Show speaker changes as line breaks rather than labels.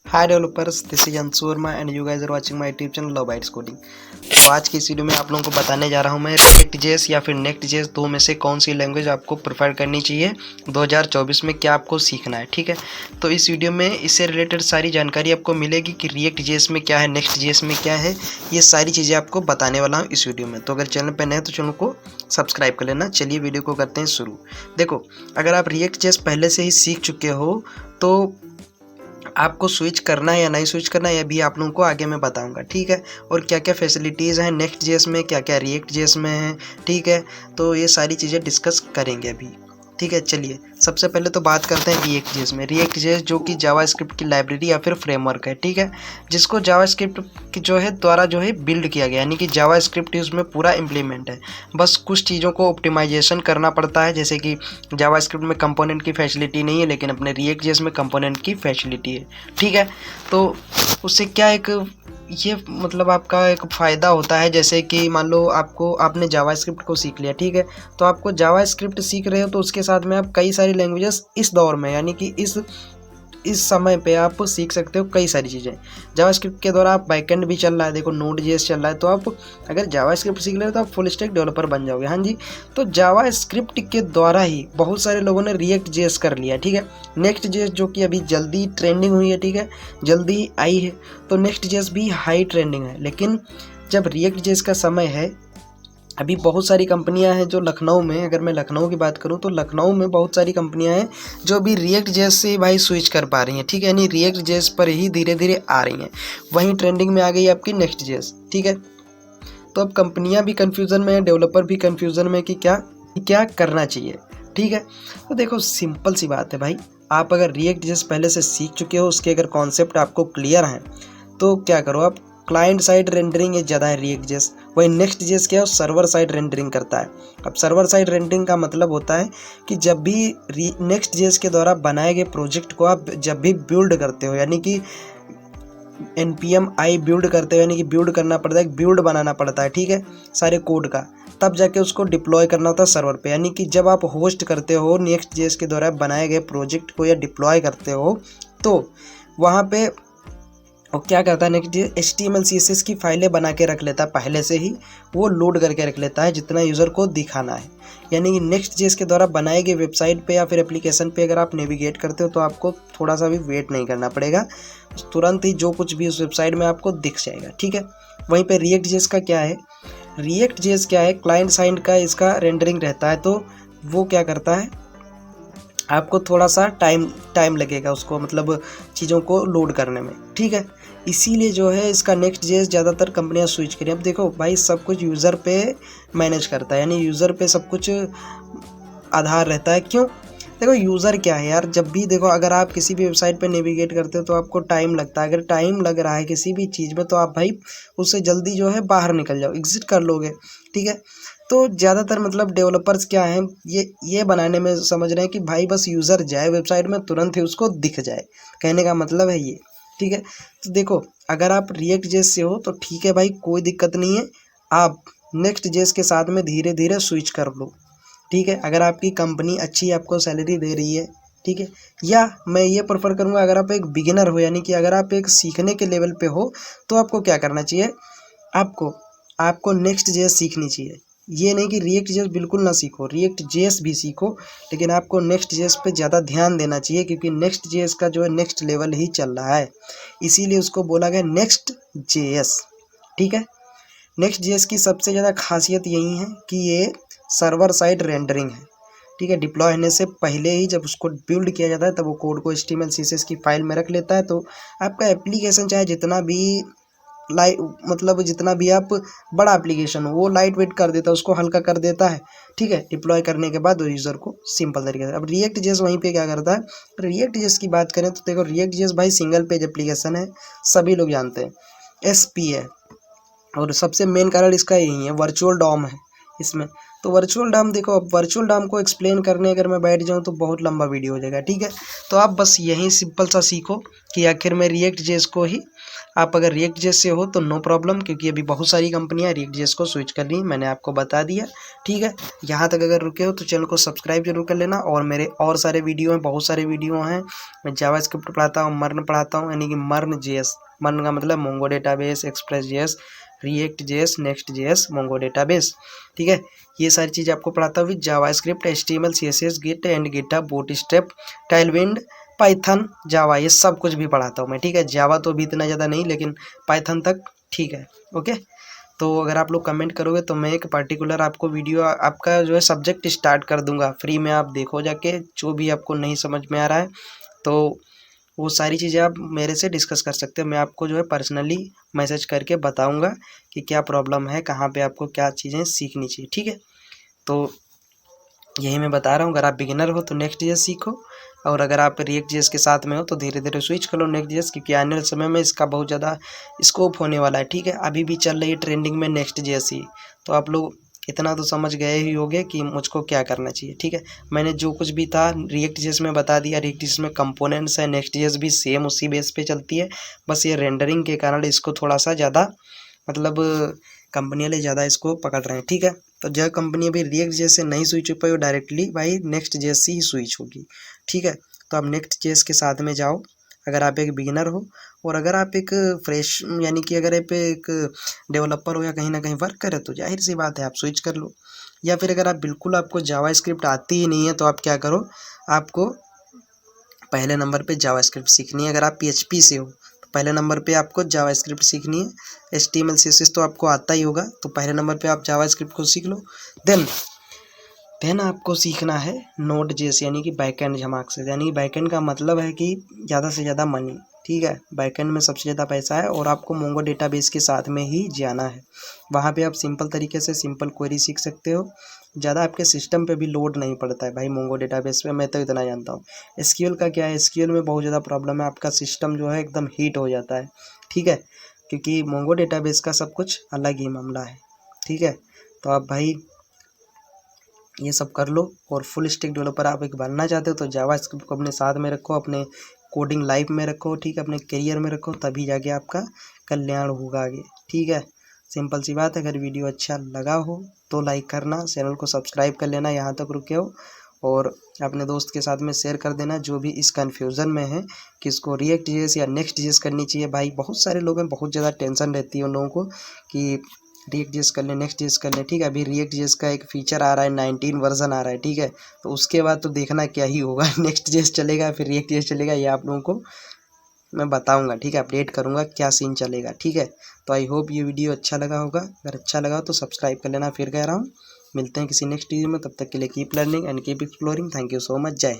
Hi developers, this is Anshu Verma and you guys are watching my YouTube channel Love Bytes Coding. तो आज की इस video में आप लोगों को बताने जा रहा हूं मैं रिएक्ट.जेएस या फिर नेक्स्ट.जेएस दो में से कौन सी लैंग्वेज आपको प्रेफर करनी चाहिए 2024 में, क्या आपको सीखना है। ठीक है, तो इस वीडियो में इससे रिलेटेड सारी जानकारी आपको मिलेगी कि रिएक्ट.जेएस में क्या है, नेक्स्ट.जेएस में क्या है, ये सारी चीज़ें आपको बताने वाला हूँ इस वीडियो में। तो अगर चैनल पर नए हैं तो चैनल को सब्सक्राइब कर लेना। चलिए वीडियो को करते हैं शुरू। देखो, अगर आप रिएक्ट.जेएस पहले से ही सीख चुके हो तो आपको स्विच करना है या नहीं स्विच करना है, ये भी आप लोगों को आगे मैं बताऊंगा। ठीक है, और क्या क्या फैसिलिटीज़ हैं नेक्स्ट.जेएस में, क्या क्या रिएक्ट.जेएस में है। ठीक है, तो ये सारी चीज़ें डिस्कस करेंगे अभी। ठीक है, चलिए सबसे पहले तो बात करते हैं रिएक्ट.जेएस में। रिएक्ट.जेएस जो कि जावास्क्रिप्ट की लाइब्रेरी या फिर फ्रेमवर्क है, ठीक है, जिसको जावास्क्रिप्ट की जो है द्वारा जो है बिल्ड किया गया, यानी कि जावास्क्रिप्ट उसमें पूरा इम्प्लीमेंट है। बस कुछ चीज़ों को ऑप्टिमाइजेशन करना पड़ता है, जैसे कि जावास्क्रिप्ट में कंपोनेंट की फैसिलिटी नहीं है, लेकिन अपने रिएक्ट.जेएस में कंपोनेंट की फैसिलिटी है। ठीक है, तो उससे क्या एक ये मतलब आपका एक फ़ायदा होता है, जैसे कि मान लो आपने जावास्क्रिप्ट को सीख लिया। ठीक है, तो आपको जावास्क्रिप्ट सीख रहे हो तो उसके साथ में आप कई सारी लैंग्वेजेस इस दौर में, यानी कि इस समय पे आप सीख सकते हो कई सारी चीज़ें। जावास्क्रिप्ट के द्वारा आप बैकएंड भी चल रहा है, देखो नोड.जेएस चल रहा है, तो आप अगर जावास्क्रिप्ट सीख ले तो आप फुल स्टैक डेवलपर बन जाओगे। हाँ जी, तो जावास्क्रिप्ट के द्वारा ही बहुत सारे लोगों ने रिएक्ट.जेएस कर लिया। ठीक है, नेक्स्ट.जेएस जो कि अभी जल्दी ट्रेंडिंग हुई है, ठीक है, जल्दी आई है, तो नेक्स्ट.जेएस भी हाई ट्रेंडिंग है। लेकिन जब रिएक्ट.जेएस का समय है, अभी बहुत सारी कंपनियां हैं जो लखनऊ में, अगर मैं लखनऊ की बात करूं तो लखनऊ में बहुत सारी कंपनियां हैं जो अभी रिएक्ट.जेएस से भाई स्विच कर पा रही हैं। ठीक है, यानी रिएक्ट.जेएस पर ही धीरे धीरे आ रही हैं। वहीं ट्रेंडिंग में आ गई आपकी नेक्स्ट.जेएस। ठीक है, तो अब कंपनियां भी कन्फ्यूज़न में है, डेवलपर भी कन्फ्यूज़न में कि क्या करना चाहिए। ठीक है, तो देखो सिंपल सी बात है भाई, आप अगर रिएक्ट.जेएस पहले से सीख चुके हो, उसके अगर कॉन्सेप्ट आपको क्लियर हैं, तो क्या करो आप, क्लाइंट साइड रेंडरिंग ये ज़्यादा है रिएक्ट.जेएस। वही नेक्स्ट.जेएस क्या है, सर्वर साइड रेंडरिंग करता है। अब सर्वर साइड रेंडरिंग का मतलब होता है कि जब भी नेक्स्ट.जेएस के द्वारा बनाए गए प्रोजेक्ट को आप जब भी बिल्ड करते हो, यानी कि npm i बिल्ड करते हो, यानी कि बिल्ड करना पड़ता है, बिल्ड बनाना पड़ता है। ठीक है, सारे कोड का, तब जाके उसको डिप्लॉय करना होता है सर्वर पे। यानी कि जब आप होस्ट करते हो नेक्स्ट.जेएस के द्वारा बनाए गए प्रोजेक्ट को या डिप्लॉय करते हो, तो वहाँ पे और क्या करता है नेक्स्ट.जेएस HTML CSS की फाइलें बना के रख लेता है पहले से ही, वो लोड करके रख लेता है जितना यूज़र को दिखाना है। यानी कि नेक्स्ट.जेएस के द्वारा बनाए गए वेबसाइट पे या फिर एप्लीकेशन पे अगर आप नेविगेट करते हो तो आपको थोड़ा सा भी वेट नहीं करना पड़ेगा, तुरंत ही जो कुछ भी उस वेबसाइट में आपको दिख जाएगा। ठीक है, वहीं पर रिएक्ट.जेएस का क्या है, रिएक्ट.जेएस क्या है, क्लाइंट साइड का इसका रेंडरिंग रहता है, तो वो क्या करता है, आपको थोड़ा सा टाइम लगेगा उसको, मतलब चीज़ों को लोड करने में। ठीक है, इसीलिए जो है इसका नेक्स्ट.जेएस ज़्यादातर कंपनियां स्विच करें। अब देखो भाई, सब कुछ यूज़र पे मैनेज करता है, यानी यूज़र पे सब कुछ आधार रहता है। क्यों? देखो यूज़र क्या है यार, जब भी देखो अगर आप किसी भी वेबसाइट पे नेविगेट करते हो तो आपको टाइम लगता है। अगर टाइम लग रहा है किसी भी चीज़ में तो आप भाई उससे जल्दी जो है बाहर निकल जाओ, एग्जिट कर लोगे। ठीक है, तो ज़्यादातर मतलब डेवलपर्स क्या हैं, ये बनाने में समझ रहे हैं कि भाई बस यूज़र जाए वेबसाइट में, तुरंत ही उसको दिख जाए, कहने का मतलब है ये। ठीक है, तो देखो अगर आप रिएक्ट.जेएस से हो तो ठीक है भाई, कोई दिक्कत नहीं है, आप नेक्स्ट.जेएस के साथ में धीरे धीरे स्विच कर लो। ठीक है, अगर आपकी कंपनी अच्छी आपको सैलरी दे रही है, ठीक है, या मैं ये प्रेफर करूँगा अगर आप एक बिगिनर हो, यानी कि अगर आप एक सीखने के लेवल पे हो, तो आपको क्या करना चाहिए, आपको नेक्स्ट.जेएस सीखनी चाहिए। ये नहीं कि रिएक्ट.जेएस बिल्कुल ना सीखो, रिएक्ट.जेएस भी सीखो, लेकिन आपको नेक्स्ट.जेएस पे ज़्यादा ध्यान देना चाहिए, क्योंकि नेक्स्ट.जेएस का जो है नेक्स्ट लेवल ही चल रहा है, इसीलिए उसको बोला गया नेक्स्ट.जेएस। ठीक है, नेक्स्ट.जेएस की सबसे ज़्यादा खासियत यही है कि ये सर्वर साइड रेंडरिंग है। ठीक है, डिप्लॉय होने से पहले ही जब उसको बिल्ड किया जाता है तब वो कोड को HTML CSS की फाइल में रख लेता है, तो आपका एप्लीकेशन चाहे जितना भी मतलब जितना भी आप बड़ा एप्लीकेशन हो, वो लाइट वेट कर देता है, उसको हल्का कर देता है। ठीक है, डिप्लॉय करने के बाद यूज़र को सिंपल तरीके से। अब रिएक्ट.जेएस वहीं पे क्या करता है, रिएक्ट.जेएस की बात करें तो देखो रिएक्ट.जेएस भाई सिंगल पेज एप्लीकेशन है, सभी लोग जानते हैं, SP है, और सबसे मेन कारण इसका यही है, वर्चुअल डॉम है इसमें। तो वर्चुअल डाम देखो, अब वर्चुअल डाम को एक्सप्लेन करने अगर मैं बैठ जाऊँ तो बहुत लंबा वीडियो हो जाएगा, ठीक है। तो आप बस यही सिंपल सा सीखो कि आखिर में रिएक्ट जेएस को ही, आप अगर रिएक्ट जेएस से हो तो नो प्रॉब्लम, क्योंकि अभी बहुत सारी कंपनियां रिएक्ट जेएस को स्विच कर रही हैं, मैंने आपको बता दिया, ठीक है। यहाँ तक अगर रुके हो तो चैनल को सब्सक्राइब जरूर कर लेना। और मेरे और सारे वीडियो हैं, बहुत सारे वीडियो हैं। मैं जावास्क्रिप्ट पढ़ाता हूँ, मर्न पढ़ाता हूँ, यानी कि मर्न जेएस, मर्न का मतलब Mongo database, Express JS, React JS, Next JS, Mongo database, ठीक है। ये सारी चीज़ आपको पढ़ाता हूँ with JavaScript, HTML, CSS, Git and GitHub, Bootstrap, Tailwind, Python, Java, ये सब कुछ भी पढ़ाता हूँ मैं, ठीक है। जावा तो भी इतना ज़्यादा नहीं, लेकिन पाइथन तक ठीक है, ओके। तो अगर आप लोग कमेंट करोगे तो मैं एक पर्टिकुलर आपको वीडियो, आपका जो है सब्जेक्ट स्टार्ट कर दूंगा फ्री में, आप देखो जाके, जो भी आपको नहीं समझ में आ रहा है तो वो सारी चीज़ें आप मेरे से डिस्कस कर सकते हो। मैं आपको जो है पर्सनली मैसेज करके बताऊंगा कि क्या प्रॉब्लम है, कहाँ पे आपको क्या चीज़ें सीखनी चाहिए, ठीक है। तो यही मैं बता रहा हूँ, अगर आप बिगिनर हो तो नेक्स्ट जेएस सीखो, और अगर आप रिएक्ट जेएस के साथ में हो तो धीरे धीरे स्विच कर लो नेक्स्ट जेएस, क्योंकि आने वाले समय में इसका बहुत ज़्यादा स्कोप होने वाला है, ठीक है। अभी भी चल रही है ट्रेंडिंग में नेक्स्ट जेएस ही, तो आप लोग इतना तो समझ गए ही होंगे कि मुझको क्या करना चाहिए, ठीक है। मैंने जो कुछ भी था रिएक्ट जेएस में बता दिया। रिएक्ट जेएस में कंपोनेंट्स है, नेक्स्ट जेएस भी सेम उसी बेस पे चलती है, बस ये रेंडरिंग के कारण इसको थोड़ा सा ज़्यादा, मतलब कंपनी वाले ज़्यादा इसको पकड़ रहे हैं, ठीक है। तो जो कंपनी अभी रिएक्ट जेएस से नहीं स्विच हो पाई, वो डायरेक्टली भाई नेक्स्ट जेएस से ही स्विच होगी, ठीक है। तो आप नेक्स्ट जेएस के साथ में जाओ अगर आप एक बिगिनर हो, और अगर आप एक फ्रेश, यानी कि अगर आप एक डेवलपर हो या कहीं ना कहीं वर्क करे तो जाहिर सी बात है आप स्विच कर लो। या फिर अगर आप बिल्कुल आपको जावास्क्रिप्ट आती ही नहीं है तो आप क्या करो, आपको पहले नंबर पे जावास्क्रिप्ट सीखनी है। अगर आप पीएचपी से हो तो पहले नंबर पे आपको जावास्क्रिप्ट सीखनी है। एचटीएमएल सीएसएस तो आपको आता ही होगा, तो पहले नंबर पे आप जावास्क्रिप्ट को सीख लो। देन आपको सीखना है नोड जेएस, यानी कि बैकएंड झमाक से, यानी बैकएंड का मतलब है कि ज़्यादा से ज़्यादा मनी, ठीक है। बैकएंड में सबसे ज़्यादा पैसा है, और आपको मोंगो डेटाबेस के साथ में ही जाना है। वहाँ पे आप सिंपल तरीके से सिंपल क्वेरी सीख सकते हो, ज़्यादा आपके सिस्टम पे भी लोड नहीं पड़ता है भाई मोंगो डेटाबेस पे, मैं तो इतना जानता हूँ। एसक्यूएल का क्या है, एसक्यूएल में बहुत ज़्यादा प्रॉब्लम है, आपका सिस्टम जो है एकदम हीट हो जाता है, ठीक है, क्योंकि मोंगो डेटाबेस का सब कुछ अलग ही मामला है, ठीक है। तो आप भाई ये सब कर लो, और फुल स्टैक डेवलपर आप एक बनना चाहते हो तो जावास्क्रिप्ट को अपने साथ में रखो, अपने कोडिंग लाइफ में रखो, ठीक है, अपने करियर में रखो, तभी जाके आपका कल्याण होगा आगे, ठीक है। सिंपल सी बात है। अगर वीडियो अच्छा लगा हो तो लाइक करना, चैनल को सब्सक्राइब कर लेना यहाँ तक रुके हो, और अपने दोस्त के साथ में शेयर कर देना जो भी इस कन्फ्यूज़न में है कि इसको रिएक्ट जेएस या नेक्स्ट जेएस करनी चाहिए। भाई बहुत सारे लोग हैं, बहुत ज़्यादा टेंशन रहती है उन लोगों को कि रिएक्ट जेएस कर ले, नेक्स्ट जेएस कर ले, ठीक है। अभी रिएक्ट जेएस का एक फीचर आ रहा है, 19 वर्जन आ रहा है, ठीक है। तो उसके बाद तो देखना क्या ही होगा, नेक्स्ट जेएस चलेगा फिर रिएक्ट जेएस चलेगा, ये आप लोगों को मैं बताऊंगा, ठीक है, अपडेट करूंगा क्या सीन चलेगा, ठीक है। तो आई होप ये वीडियो अच्छा लगा होगा, अगर अच्छा लगा तो सब्सक्राइब कर लेना। फिर कह रहा हूँ मिलते हैं किसी नेक्स्ट वीडियो में, तब तक के लिए keep learning and keep exploring. Thank you so much, जय हिंद।